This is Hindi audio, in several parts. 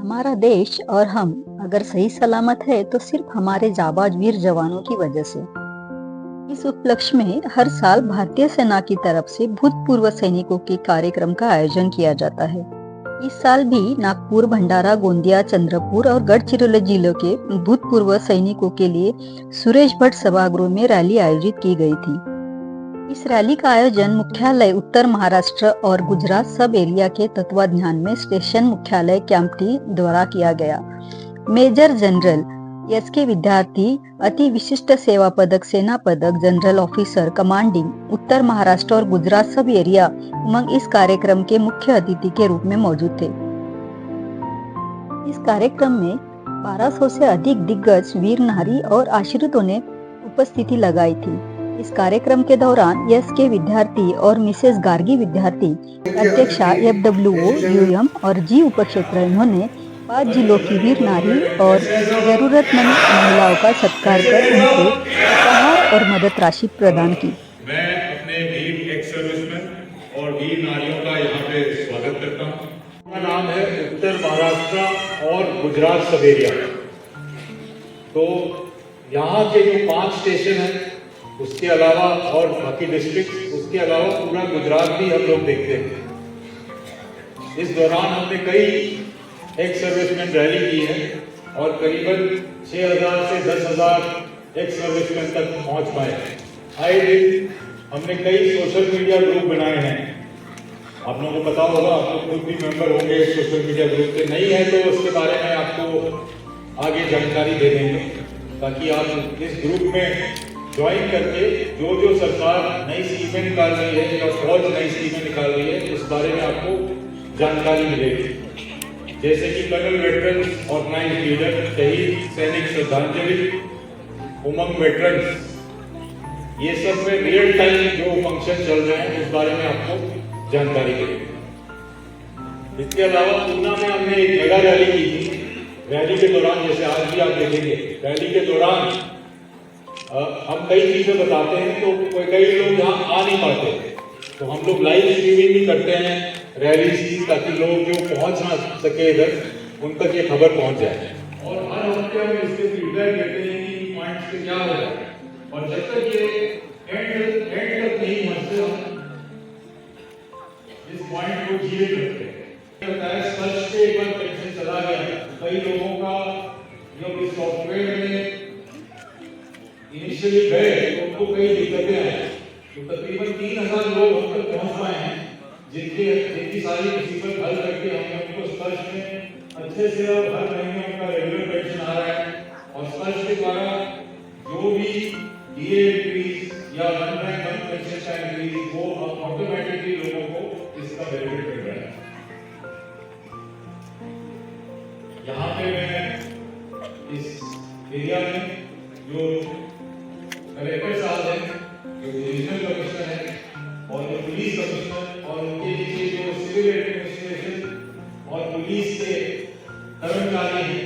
हमारा देश और हम अगर सही सलामत है तो सिर्फ हमारे जाबाज वीर जवानों की वजह से। इस उपलक्ष्य में हर साल भारतीय सेना की तरफ से भूतपूर्व सैनिकों के कार्यक्रम का आयोजन किया जाता है। इस साल भी नागपुर, भंडारा, गोंदिया, चंद्रपुर और गढ़चिरौली जिलों के भूतपूर्व सैनिकों के लिए सुरेश भट्ट सभागृह में रैली आयोजित की गई थी। इस रैली का आयोजन मुख्यालय उत्तर महाराष्ट्र और गुजरात सब एरिया के तत्वाधान में स्टेशन मुख्यालय कैंपटी द्वारा किया गया। Major general S K. विद्यार्थी, अति विशिष्ट सेवा पदक, सेना पदक, जनरल ऑफिसर कमांडिंग उत्तर महाराष्ट्र और गुजरात सब एरिया उमंग इस कार्यक्रम के मुख्य अतिथि के रूप में मौजूद थे। इस कार्यक्रम में 1200 से अधिक दिग्गज वीर नारी और आश्रितों ने उपस्थिति लगाई थी। इस कार्यक्रम के दौरान एस.के. विद्यार्थी और मिसेस गार्गी विद्यार्थी, अध्यक्षा FWO UM और जी उपक्षेत्र, इन्होंने 5 जिलों की वीर नारी और जरूरतमंद महिलाओं का सत्कार कर उनको उपहार और मदद राशि प्रदान की। मैं अपने वीर एक्स सर्विसमैन और वीर नारियों का यहाँ पे स्वागत करता हूँ। मेरा नाम है उत्तर महाराष्ट्र और गुजरात सब एरिया। तो यहाँ के जो 5 स्टेशन हैं, उसके अलावा और बाकी डिस्ट्रिक्ट, उसके अलावा पूरा गुजरात भी हम लोग देखते हैं। इस दौरान हमने कई एक्स सर्विसमैन रैली की है और करीबन 6000 से 10,000 एक्स सर्विसमैन तक पहुंच पाए हैं। आए दिन हमने कई सोशल मीडिया ग्रुप बनाए हैं। आप लोगों को पता होगा, आप लोग खुद भी मेंबर होंगे सोशल मीडिया ग्रुप के। नहीं है तो उसके बारे में आपको आगे जानकारी दे देंगे, ताकि आप इस ग्रुप में ज्वाइन करके जो सरकार नई स्कीमें निकाल रही है या फौज नई स्कीमें निकाल रही है, उस बारे में आपको जानकारी मिलेगी। जैसे कि कर्नल वेटरन्स ऑर्गेनाइज लीडर, शहीद सैनिक श्रद्धांजलि, उमंग वेटरन्स, ये सब में रियल टाइम जो फंक्शन चल रहे हैं उस बारे में आपको जानकारी मिलेगी। इसके अलावा पूना में हमने एक मेगा रैली की थी। रैली के दौरान, जैसे आज भी आप देखेंगे, रैली के दौरान हम कई चीजें बताते हैं, तो कई लोग यहाँ आ नहीं पाते, तो हम लोग लाइव स्ट्रीमिंग भी करते हैं रैली की, ताकि लोग जो पहुंच ना सके इधर, उन तक ये खबर पहुंच जाए। और हर हफ्ते हम इसके फीडबैक देते हैं कि पॉइंट्स पे क्या हो रहा है, और जब तक ये एंड तक नहीं पहुंचते, हम इस पॉइंट को जीवित रखते हैं। स्पर्श पे एक बार टेंशन चला गया, कई लोगों का जो इस सॉफ्टवेयर में इनिशियली गए तो उनको कई दिक्कतें आई। तो तकरीबन 3000 लोग हम तक पहुंच पाए हैं, जिनकी सारी मुसीबत हल करके हमने उनको स्पर्श में अच्छे से हर महीने उनका रेगुलर पेंशन आ रहा है। और स्पर्श के द्वारा जो भी डीए इंक्रीज या वन टाइम वन पेंशन का इंक्रीज, वो अब ऑटोमेटिकली लोगों को इसका बेनिफिट मिल रहा है। यहाँ पे मैं इस एरिया में जो कलेक्टर साहब हैं, जो डिविजनल कमिश्नर हैं और जो पुलिस कमिश्नर और उनके नीचे जो सिविल एडमिनिस्ट्रेशन और पुलिस के कर्मचारी हैं,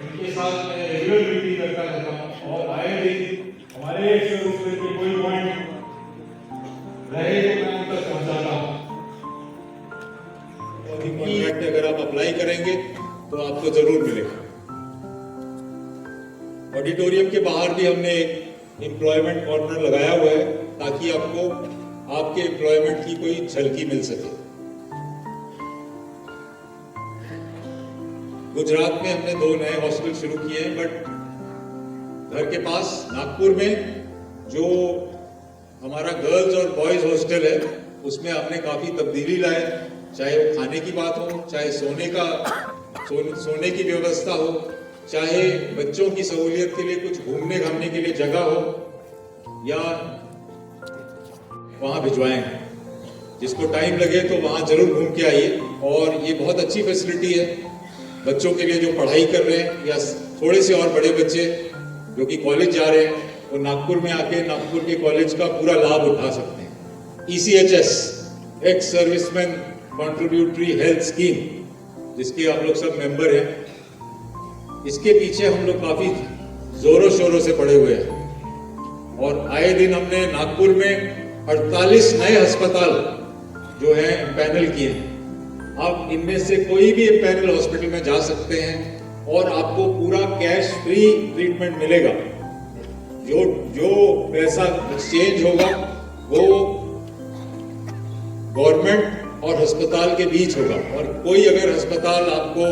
उनके साथ मैं रेगुलर मीटिंग करता रहता हूँ। और आए दिन हमारे सर्विस के कोई पॉइंट रहे तो मैं उन तक पहुँचाता हूँ। कॉन्ट्रैक्ट अगर आप अप्लाई करेंगे तो आपको जरूर मिलेगा। ऑडिटोरियम के बाहर भी हमने एम्प्लॉयमेंट कॉर्नर लगाया हुआ है, ताकि आपको आपके एम्प्लॉयमेंट की कोई झलकी मिल सके। गुजरात में हमने 2 नए हॉस्टल शुरू किए हैं, बट घर के पास नागपुर में जो हमारा गर्ल्स और बॉयज हॉस्टल है, उसमें हमने काफी तब्दीली लाए। चाहे वो खाने की बात हो, चाहे सोने की व्यवस्था हो, चाहे बच्चों की सहूलियत के लिए कुछ घूमने घामने के लिए जगह हो, या वहां भिजवाएं। जिसको टाइम लगे तो वहां जरूर घूम के आइए। और ये बहुत अच्छी फैसिलिटी है बच्चों के लिए जो पढ़ाई कर रहे हैं, या थोड़े से और बड़े बच्चे जो कि कॉलेज जा रहे हैं, वो नागपुर में आके नागपुर के कॉलेज का पूरा लाभ उठा सकते हैं। ECHS, ex serviceman contributory health scheme, जिसके आप लोग सब मेंबर हैं, इसके पीछे हम लोग काफी जोरों शोरों से पड़े हुए हैं। और आए दिन हमने नागपुर में 48 नए अस्पताल जो हैं पैनल किए हैं। आप इनमें से कोई भी एम्पैनल हॉस्पिटल में जा सकते हैं और आपको पूरा कैश फ्री ट्रीटमेंट मिलेगा। जो पैसा एक्सचेंज होगा वो गवर्नमेंट और अस्पताल के बीच होगा, और कोई अगर अस्पताल आपको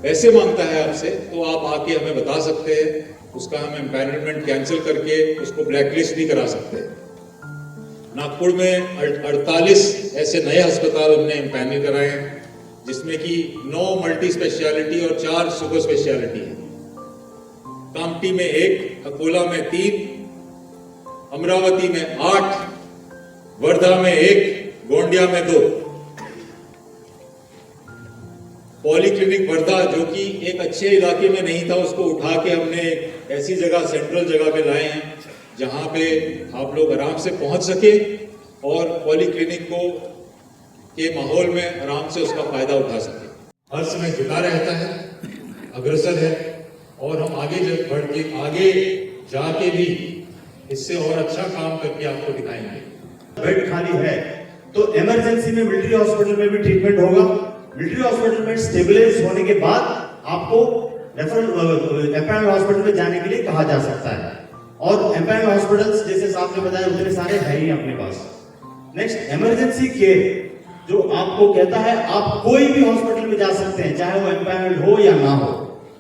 पैसे मांगता है आपसे तो आप आके हमें बता सकते हैं, उसका हम एम्पैनलमेंट कैंसिल करके उसको ब्लैकलिस्ट भी करा सकते हैं। नागपुर में 48 ऐसे नए अस्पताल हमने एम्पैनल कराए हैं, जिसमें कि 9 मल्टी स्पेशलिटी और 4 सुपर स्पेशलिटी है। कामठी में 1, अकोला में 3, अमरावती में 8, वर्धा में 1, गोंडिया में 2। पॉलीक्लिनिक वर्धा जो कि एक अच्छे इलाके में नहीं था, उसको उठा के हमने ऐसी जगह, सेंट्रल जगह पे लाए हैं जहां पे आप लोग आराम से पहुंच सके और पॉलीक्लिनिक को के माहौल में आराम से उसका फायदा उठा सके। हर समय जुटा रहता है, अग्रसर है, और हम आगे जाके भी इससे और अच्छा काम करके आपको दिखाएंगे। बेड खाली है तो इमरजेंसी में मिलिट्री हॉस्पिटल में भी ट्रीटमेंट होगा। मिलिट्री हॉस्पिटल में स्टेबलाइज होने के बाद आपको रेफरल एम्पैनल हॉस्पिटल में जाने के लिए कहा जा सकता है, और एम्पैनल हॉस्पिटल्स जैसे साहब ने बताया उतने सारे है ही अपने पास। नेक्स्ट, इमरजेंसी केयर जो आपको कहता है आप कोई भी हॉस्पिटल में जा सकते हैं, चाहे वो एम्पैनल हो या ना हो,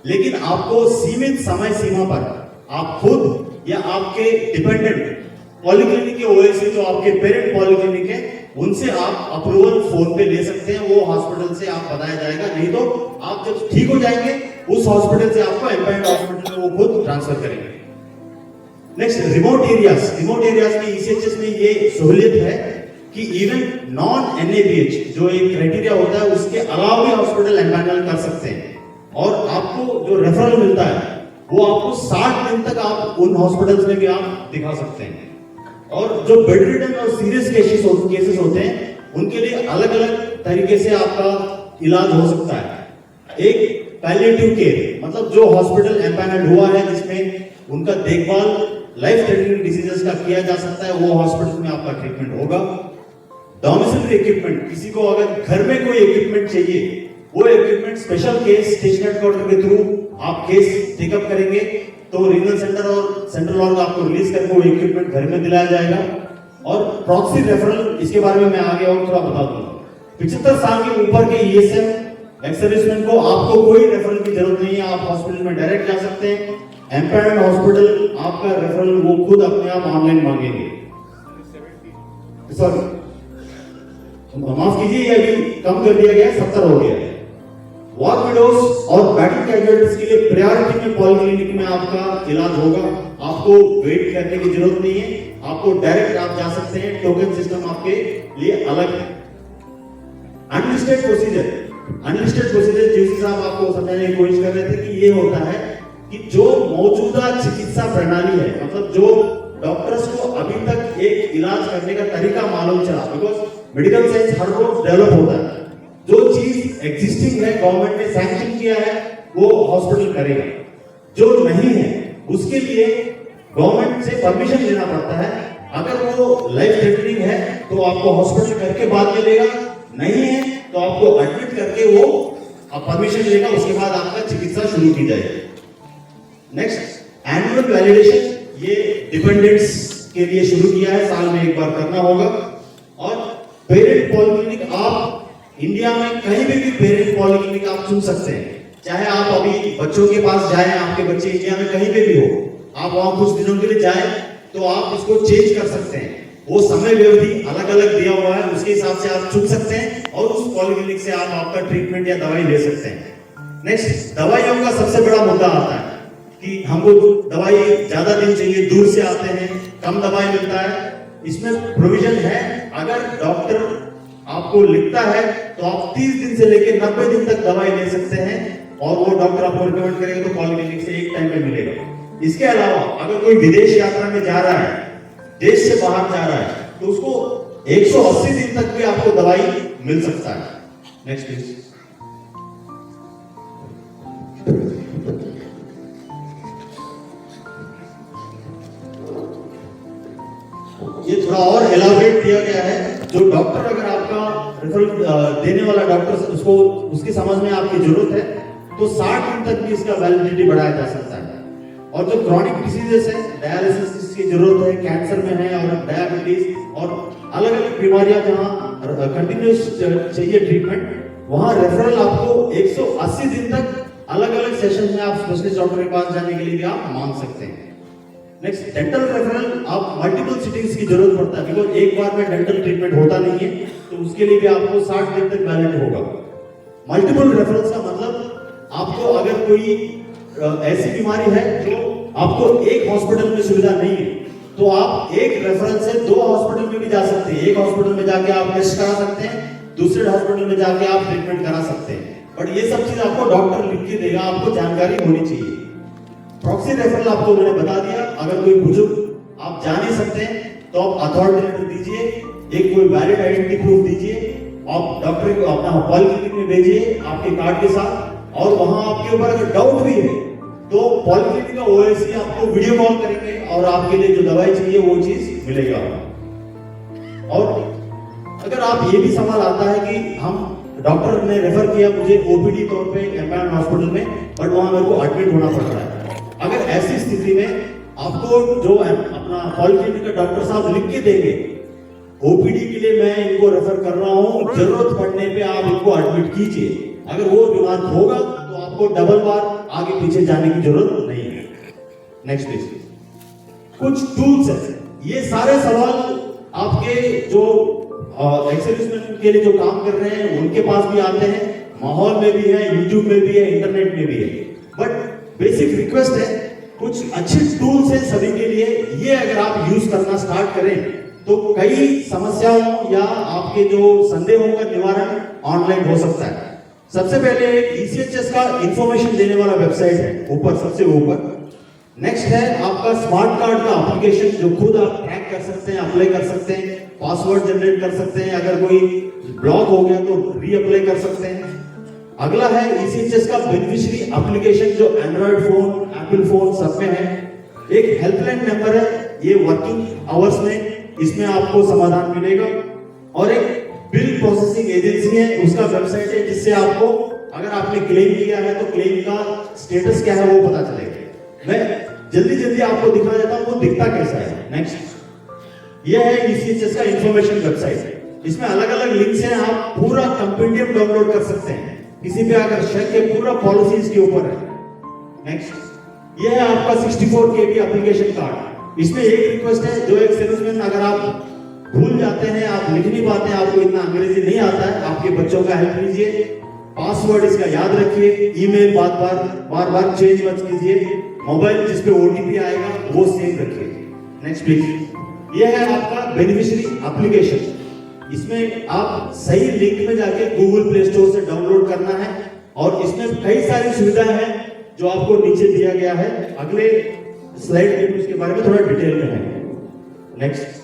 लेकिन आपको सीमित समय सीमा पर आप खुद या आपके डिपेंडेंट पॉलीक्लिनिक के ओएसी जो आपके पेरेंट पॉलीक्लिनिक है उनसे आप अप्रूवल फोन पे ले सकते हैं। वो हॉस्पिटल से आप बताया जाएगा, नहीं तो आप जब ठीक हो जाएंगे उस हॉस्पिटल से आपको एम्पैनल हॉस्पिटल में वो खुद ट्रांसफर करेंगे। नेक्स्ट, रिमोट एरियाज में ईसीएचएस में ये सहूलियत है कि इवन नॉन एनएबीएच जो एक क्राइटेरिया होता है उसके अलावा भी हॉस्पिटल एम्पैनल कर सकते हैं, और आपको जो रेफरल मिलता है वो आपको 60 दिन तक आप उन हॉस्पिटल्स में भी आप दिखा सकते हैं। और जो बेड रिडन और सीरियस केसेस होते हैं उनके लिए अलग अलग तरीके से आपका इलाज हो सकता है। एक पैलिएटिव केयर, मतलब जो हॉस्पिटल एम्पैनल्ड हुआ है जिसमें उनका देखभाल लाइफ थ्रेटनिंग डिसीजेस का किया जा सकता है, वो हॉस्पिटल में आपका ट्रीटमेंट होगा। डोमिसिलरी इक्विपमेंट, किसी को अगर घर में कोई इक्विपमेंट चाहिए, वो equipment special case station headquarter के थ्रू आप केस टेकअप करेंगे तो रीजनल सेंटर और सेंट्रल ऑर्ग आपको रिलीज करके वो इक्विपमेंट घर में दिलाया जाएगा। और प्रॉक्सी रेफरल, इसके बारे में मैं आगे और थोड़ा बता दूंगा। 75 साल के ऊपर के ईएसएम एक्स सर्विसमैन को आपको कोई रेफरल की जरूरत नहीं है, आप हॉस्पिटल में डायरेक्ट जा सकते हैं। एम्पैनल्ड हॉस्पिटल आपका रेफरल वो खुद अपने आप ऑनलाइन मांगेंगे। सॉरी, माफ कीजिए, ये अभी कम कर दिया गया, 70 हो गया है। वॉर विडोज और बैटल कैजुअल्टीज के लिए प्रायोरिटी में पॉलीक्लिनिक में आपका इलाज होगा। आपको वेट करने की जरूरत नहीं है, आपको डायरेक्ट आप जा सकते हैं। टोकन सिस्टम आपके लिए अलग है। अनलिस्टेड प्रोसीजर जैसे साहब आपको समझाने की कोशिश कर रहे थे कि ये होता है कि जो मौजूदा चिकित्सा प्रणाली है, मतलब जो डॉक्टर्स को अभी तक एक इलाज करने का तरीका मालूम चला, बिकॉज मेडिकल साइंस हर रोज डेवलप होता है। जो चीज एग्जिस्टिंग है, गवर्नमेंट ने सैंक्शन किया है, वो हॉस्पिटल करेगा। जो नहीं है उसके लिए गवर्नमेंट से परमिशन लेना पड़ता है। अगर वो लाइफ थ्रेटनिंग है तो आपको हॉस्पिटल करके बाद में लेगा, नहीं है तो आपको एडमिट करके वो परमिशन लेगा, उसके बाद आपका चिकित्सा शुरू की जाएगी। नेक्स्ट, एनुअल वैलिडेशन, ये डिपेंडेंट्स के लिए शुरू किया है, साल में एक बार करना होगा। और पेरेंट पॉलीक्लिनिक, आप इंडिया में कहीं भी पेरेंट पॉलीक्लिनिक आप चुन सकते हैं। चाहे आप अभी बच्चों के पास जाएं, आपके बच्चे इंडिया में कहीं पे भी हो, आप वहां कुछ दिनों के लिए जाएं तो आप इसको चेंज कर सकते हैं। वो समय व्यवधि अलग अलग दिया हुआ है, उसके हिसाब से आप चुन सकते हैं और उस पॉलीक्लिनिक से आप आपका ट्रीटमेंट या दवाई ले सकते हैं। नेक्स्ट, दवाइयों का सबसे बड़ा मुद्दा आता है कि हमको दवाई ज्यादा दिन चाहिए, दूर से आते हैं, कम दवाई मिलता है। इसमें प्रोविजन है, अगर डॉक्टर आपको लिखता है तो आप 30 दिन से लेकर 90 दिन तक दवाई ले सकते हैं, और वो डॉक्टर आपको रिकमेंड करेगा तो पॉलीक्लिनिक से एक टाइम पे मिलेगा। इसके अलावा अगर कोई विदेश यात्रा में जा रहा है, देश से बाहर जा रहा है, तो उसको 180 दिन तक भी आपको दवाई मिल सकता है। Next please. ये थोड़ा और एलाबोरेट दिया गया है। जो डॉक्टर अगर आपका रेफरल देने वाला डॉक्टर उसको उसकी समझ में आपकी जरूरत है तो 60 दिन तक भी इसका वैलिडिटी बढ़ाया जा सकता है। और जो क्रॉनिक डिसीजेस है, डायलिसिस की जरूरत है, कैंसर में है और डायबिटीज और अलग अलग बीमारियां जहां कंटिन्यूस चाहिए ट्रीटमेंट, वहां रेफरल आपको 180 दिन तक अलग अलग सेशन में आप स्पेशलिस्ट डॉक्टर के पास जाने के लिए भी आप मांग सकते हैं। नेक्स्ट, डेंटल रेफरल आप मल्टीपल सिटिंग्स की जरूरत पड़ता है बिकॉज एक बार में डेंटल ट्रीटमेंट होता नहीं है, तो उसके लिए भी आपको 60 दिन तक वैलिड होगा। मल्टीपल रेफरल्स का मतलब आपको अगर कोई ऐसी बीमारी है जो आपको एक हॉस्पिटल में सुविधा नहीं है तो आप एक रेफरल से 2 हॉस्पिटल में भी जा सकते हैं। एक हॉस्पिटल में जाके आप टेस्ट करा सकते हैं, दूसरे हॉस्पिटल में जाके आप ट्रीटमेंट करा सकते हैं, बट ये सब चीज आपको डॉक्टर लिख के देगा, आपको जानकारी होनी चाहिए। प्रॉक्सी रेफरल आपको मैंने बता दिया, अगर कोई बुजुर्ग आप जा नहीं सकते हैं तो आप अथॉरिटी लेटर दीजिए, एक कोई वैलिड आइडेंटिटी प्रूफ दीजिए, आप डॉक्टर को अपना पॉलिक्लिनिक में भेजिए आपके कार्ड के साथ, और वहां आपके ऊपर अगर डाउट भी है तो पॉलिक्लिनिक का ओएसडी आपको वीडियो कॉल करेंगे और आपके लिए जो दवाई चाहिए वो चीज मिलेगा। और अगर आप ये भी सवाल आता है कि हम डॉक्टर ने रेफर किया मुझे ओपीडी तौर पे एम्पायर हॉस्पिटल में, बट वहां मेरे को एडमिट होना पड़ रहा है, अगर ऐसी स्थिति में आपको जो अपना पॉलिक्लिनिक का डॉक्टर साहब लिख के देंगे ओपीडी के लिए मैं इनको रेफर कर रहा हूं, जरूरत पड़ने पे आप इनको एडमिट कीजिए, अगर वो बीमार होगा तो आपको डबल बार आगे पीछे जाने की जरूरत नहीं है। Next please. कुछ टूल्स है, ये सारे सवाल आपके जो एक्सर्विसमेंट के लिए जो काम कर रहे हैं उनके पास भी आते हैं, माहौल में भी है, यूट्यूब में भी है, इंटरनेट में भी है, बट बेसिक रिक्वेस्ट है कुछ अच्छे टूल्स हैं सभी के लिए, ये अगर आप यूज करना स्टार्ट करें तो कई समस्याओं या आपके जो संदेहों का निवारण ऑनलाइन हो सकता है। सबसे पहले ईसीएचएस का इंफॉर्मेशन देने वाला वेबसाइट है ऊपर, सबसे ऊपर। नेक्स्ट है आपका स्मार्ट कार्ड का एप्लीकेशन जो खुद आप ट्रैक कर सकते हैं, अप्लाई कर सकते हैं, पासवर्ड जनरेट कर सकते हैं, अगर कोई ब्लॉक हो गया तो रीअप्लाई कर सकते हैं। अगला है ईसीएचएस का बेनिफिशियरी एप्लीकेशन जो एंड्रॉइड फोन, एप्पल फोन सब में है। एक हेल्पलाइन नंबर है, ये वर्किंग आवर्स में इसमें आपको समाधान मिलेगा। और एक बिल प्रोसेसिंग एजेंसी है, उसका वेबसाइट है जिससे आपको अगर आपने क्लेम किया है तो क्लेम का स्टेटस क्या है वो पता चलेगा। मैं जल्दी आपको दिखा देता हूं वो दिखता कैसा है। नेक्स्ट, ये है ईसीएचएस का इंफॉर्मेशन वेबसाइट, इसमें अलग अलग लिंक्स हैं, आप पूरा कंपेंडियम डाउनलोड कर सकते हैं, किसी पे अगर शक है पूरा पॉलिसी इसके ऊपर है। नेक्स्ट, ये है आपका 64 KB एप्लीकेशन कार्ड, इसमें एक रिक्वेस्ट है जो एक सर्विसमैन अगर आप भूल जाते हैं, आप लिख नहीं पाते हैं, आपको इतना अंग्रेजी नहीं आता है, आपके बच्चों का हेल्प लीजिए, पासवर्ड इसका याद रखिए, ईमेल बार बार चेंज मत कीजिए, मोबाइल जिस पे ओटीपी आएगा वो सेव रखिए। Next please. ये है आपका बेनिफिशियरी एप्लीकेशन, इसमें आप सही लिंक में जाके गूगल प्ले स्टोर से डाउनलोड करना है और इसमें कई सारी सुविधाएं हैं जो आपको नीचे दिया गया है, अगले स्लाइड में उसके बारे में थोड़ा डिटेल में है। नेक्स्ट,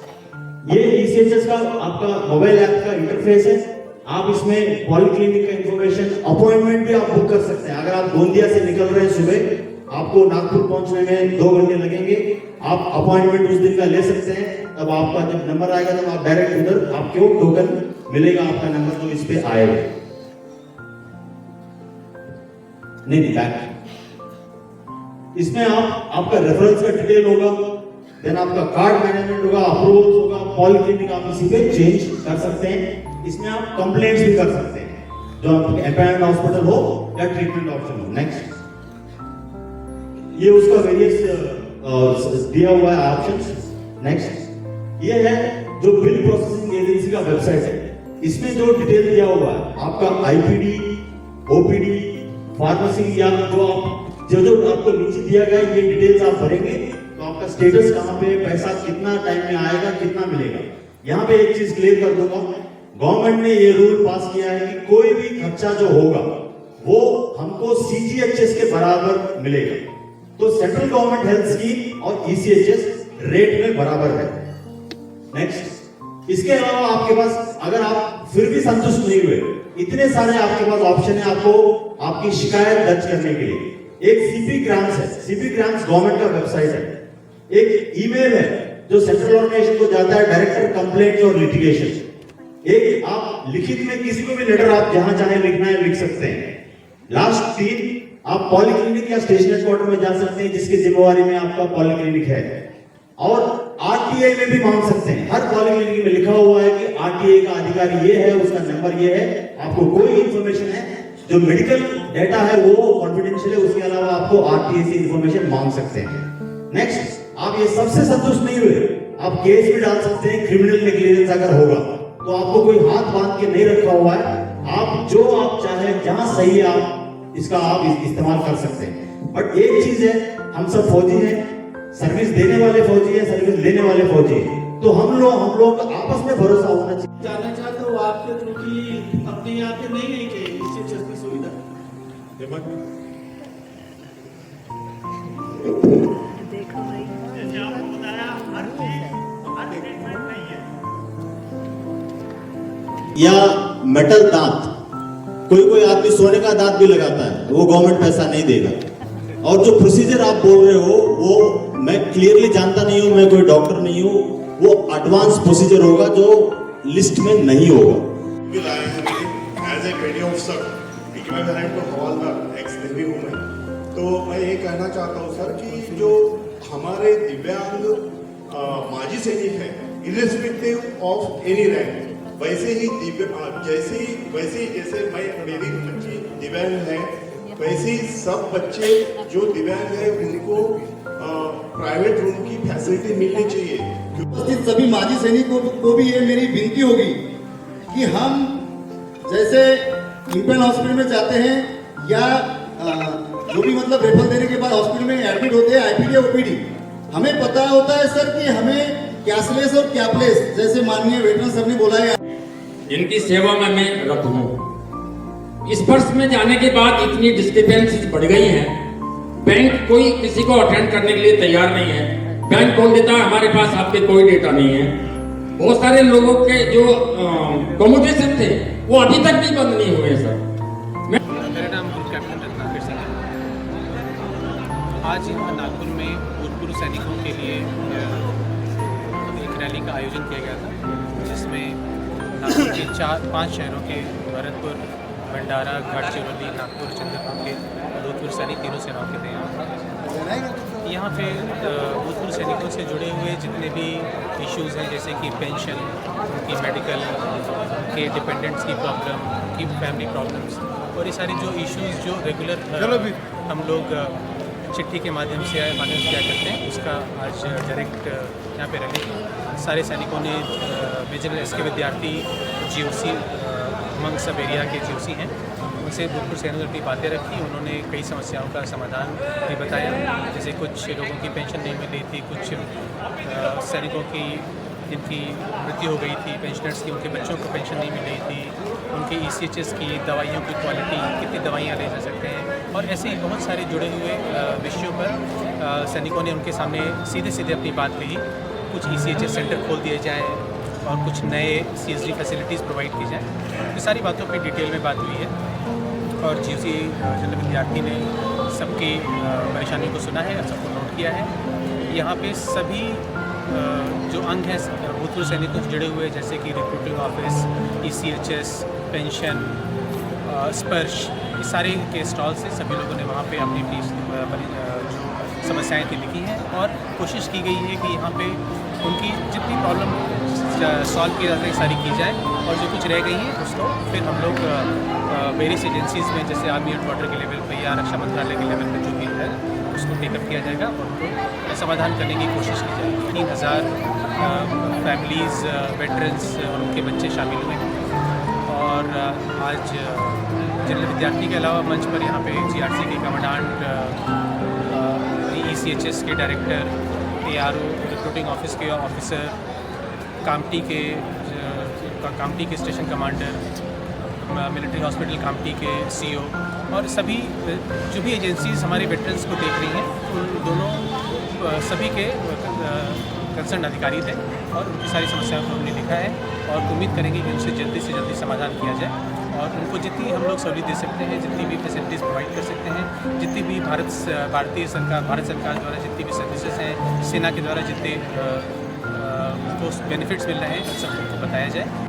ये ईसीएचएस का आपका मोबाइल ऐप का इंटरफेस है, आप इसमें पॉलिक्लिनिक का इंफॉर्मेशन, अपॉइंटमेंट भी आप बुक कर सकते हैं। अगर आप गोंदिया से निकल रहे हैं सुबह, आपको नागपुर पहुंचने में 2 घंटे लगेंगे, आप अपॉइंटमेंट उस दिन का ले सकते हैं, तब आपका जब नंबर आएगा तब आप डायरेक्ट उधर आपको टोकन मिलेगा, आपका नंबर तो इस पे आएगा। नहीं बैक, इसमें आपका रेफरेंस का डिटेल होगा, देन आपका कार्ड मैनेजमेंट होगा, अप्रूवल होगा, पॉलिक्लिनिक आप इसी पे चेंज कर सकते हैं, इसमें आप कंप्लेंट्स भी कर सकते हैं जो आपके अपेरेंट हॉस्पिटल हो या ट्रीटमेंट ऑप्शन हो। नेक्स्ट, ये उसका वेरियस दिया हुआ है ऑप्शंस। नेक्स्ट, ये है जो बिल प्रोसेसिंग एजेंसी का वेबसाइट है, इसमें जो डिटेल दिया हुआ है आपका आईपीडी, ओपीडी, फार्मेसी या जो आपको नीचे दिया गया ये डिटेल्स आप भरेंगे तो आपका स्टेटस कहां पे, पैसा कितना टाइम में आएगा, कितना मिलेगा। यहाँ पे एक चीज क्लियर कर दूंगा, गवर्नमेंट ने ये रूल पास किया है कि कोई भी खर्चा जो होगा वो हमको सीजीएचएस के बराबर मिलेगा, तो सेंट्रल गवर्नमेंट हेल्थ स्कीम और ईसीएचएस रेट में बराबर है। नेक्स्ट, इसके अलावा आपके पास अगर आप फिर भी संतुष्ट नहीं हुए, इतने सारे आपके पास ऑप्शन है आपको आपकी शिकायत दर्ज करने के लिए। एक सीपी ग्रांट्स है, सीपी ग्रांट्स गवर्नमेंट का वेबसाइट है, एक ईमेल है जो सेंट्रल ऑर्गेनाइजेशन को जाता है, डायरेक्टर कंप्लेंट्स और लिटिगेशन, एक आप लिखित में किसी को भी लेटर आप जहां चाहे लिखना है लिख सकते हैं। लास्ट 3 आप पॉलीक्लिनिक या स्टेशन हेडक्वार्टर में जा सकते हैं जिसकी जिम्मेवारी में आपका पॉलीक्लिनिक है, और आरटीआई में भी मांग सकते हैं। हर पॉलीक्लिनिक में लिखा हुआ है कि आरटीआई का अधिकारी ये है, उसका नंबर ये है। आपको कोई इंफॉर्मेशन है जो मेडिकल डेटा है वो कॉन्फिडेंशियल है, उसके अलावा आपको आरटीआई से इंफॉर्मेशन मांग सकते हैं। नेक्स्ट, आप ये सबसे संतुष्ट नहीं हुए, आप केस भी डाल सकते हैं क्रिमिनल नेग्लिजेंस अगर होगा तो। आपको कोई हाथ बांध के नहीं रखा हुआ है, आप जो आप चाहे जहां सही है आप इसका आप इस्तेमाल कर सकते हैं। बट एक चीज है, हम सब फौजी हैं, सर्विस देने वाले फौजी है, सर्विस लेने वाले फौजी है, तो हम लोग का आपस में भरोसा होना चाहिए। जानना चाहते हो आपके थ्रू की अपने यहाँ पे नहीं है कि इससे चलती सुविधा? देखो भाई, जैसे आपको बताया हर ट्रीटमेंट नहीं है। या मेटल दांत, कोई आदमी सोने का दांत भी लगाता है, वो गवर्नमेंट पैसा नहीं देगा। और जो प्रोसीजर आप बोल रहे हो वो मैं क्लियरली जानता नहीं हूं, मैं कोई डॉक्टर नहीं हूं, वो एडवांस प्रोसीजर होगा जो लिस्ट में नहीं होगा। भी लाए हैं as a training officer, equivalent to हवलदार एक्स नेवी हूँ मैं। तो मैं ये कहना चाहता हूँ सर कि जो हमारे दिव्यांग माजी सैनिक हैं, इर्रेस्पेक्टिव ऑफ एनी रैंक, वैसे ही जैसे मेरी बच्ची दिव्यांग है, वैसे ही सब बच्चे जो दिव्यांग है उनको प्राइवेट रूम की फैसिलिटी मिलनी चाहिए। उपस्थित सभी माजी सैनिकों को भी ये मेरी विनती होगी कि हम जैसे इंपेन हॉस्पिटल में जाते हैं या जो भी मतलब रेफर देने के बाद हॉस्पिटल में एडमिट होते हैं आईपीडी ओपीडी, हमें पता होता है सर कि हमें कैशलेस और कैपलेस, जैसे माननीय वेटरन सर ने बोला है, इनकी सेवा में मैं रत हूँ। इस वर्ष में जाने के बाद इतनी डिस्क्रिपेंसीज बढ़ गई हैं, बैंक कोई किसी को अटेंड करने के लिए तैयार नहीं है। बैंक बोल देता है हमारे पास आपके कोई डेटा नहीं है। बहुत सारे लोगों के जो कम्युनिकेशन थे वो अभी तक भी बंद नहीं हुए सर। मेरा नाम ग्रुप कैप्टन रत्नाकर सिंह है। आज यहाँ नागपुर में भूतपूर्व सैनिकों के लिए एक रैली का आयोजन किया गया था, जिसमें नागपुर के 4-5 शहरों के भरतपुर, भंडारा, गढ़चिरौली, नागपुर, चंद्रपुर के भूतपूर्व सैनिक तीनों सेनाओं के थे। यहाँ पे भूतपूर्व सैनिकों से जुड़े हुए जितने भी इश्यूज़ हैं, जैसे कि पेंशन, उनकी मेडिकल, उनके डिपेंडेंट्स की प्रॉब्लम, उनकी फैमिली प्रॉब्लम्स और ये सारी जो इश्यूज़ जो रेगुलर हम लोग चिट्ठी के माध्यम से क्या करते हैं, उसका आज डायरेक्ट यहाँ पे रैली सारे सैनिकों ने मेजर एसके विद्यार्थी जीओसी उमंग सब एरिया के जीओसी हैं, उनसे भूतपूर्व सैनिकों की बातें रखी। उन्होंने कई समस्याओं का समाधान भी बताया, जैसे कुछ लोगों की पेंशन नहीं मिल रही थी, कुछ सैनिकों की जिनकी मृत्यु हो गई थी, पेंशनर्स की, उनके बच्चों को पेंशन नहीं मिल रही थी, उनकी ECHS की दवाइयों की क्वालिटी, कितनी दवाइयाँ ले जा सकते हैं, और ऐसे ही बहुत सारे जुड़े हुए विषयों पर सैनिकों ने उनके सामने सीधे सीधे अपनी बात कही। कुछ ECHS सेंटर खोल दिए जाए और कुछ नए CSD फैसिलिटीज़ प्रोवाइड की जाए। ये सारी बातों पे डिटेल में बात हुई है और GOC जनरल विद्यार्थी ने सबकी परेशानियों को सुना है और सबको नोट किया है। यहाँ पे सभी जो अंग हैं भूतपूर्व सैनिकों से जुड़े हुए, जैसे कि रिक्रूटिंग ऑफिस, ECHS, पेंशन, स्पर्श, ये सारे के स्टॉल से सभी लोगों ने वहाँ पे अपनी अपनी जो समस्याएं थी लिखी हैं और कोशिश की गई है कि यहाँ पे उनकी जितनी प्रॉब्लम सॉल्व की जाती है सारी की जाए, और जो कुछ रह गई हैं उसको फिर हम लोग वेरियस एजेंसीज़ में, जैसे आर्मी हेडक्वार्टर के लेवल पर या रक्षा मंत्रालय के लेवल पर जो भी है उसको टेकअप किया जाएगा और उनको समाधान करने की कोशिश की जाएगी। 3000 फैमिलीज़, वेटरन्स और उनके बच्चे शामिल हुए हैं। और आज जनरल विद्यार्थी के अलावा मंच पर यहाँ पे GRC के कमांडेंट, ECHS के डायरेक्टर, ARO रिक्रूटिंग ऑफिस के ऑफिसर, कामटी के station commander, military hospital Kamptee के CO और सभी जो भी एजेंसीज हमारे वेटरन्स को देख रही हैं, उन दोनों सभी के कंसर्न अधिकारी थे और उनकी सारी समस्याओं को हमने लिखा है और उम्मीद करेंगे कि उनसे जल्दी से जल्दी समाधान किया जाए और उनको जितनी हम लोग सहूलियत दे सकते हैं, जितनी भी फैसिलिटीज़ प्रोवाइड कर सकते हैं, जितनी भी भारत सरकार द्वारा जितनी भी सर्विसेज हैं, सेना के द्वारा जितने उनको बेनिफिट्स मिल रहे हैं, सब उनको बताया जाए।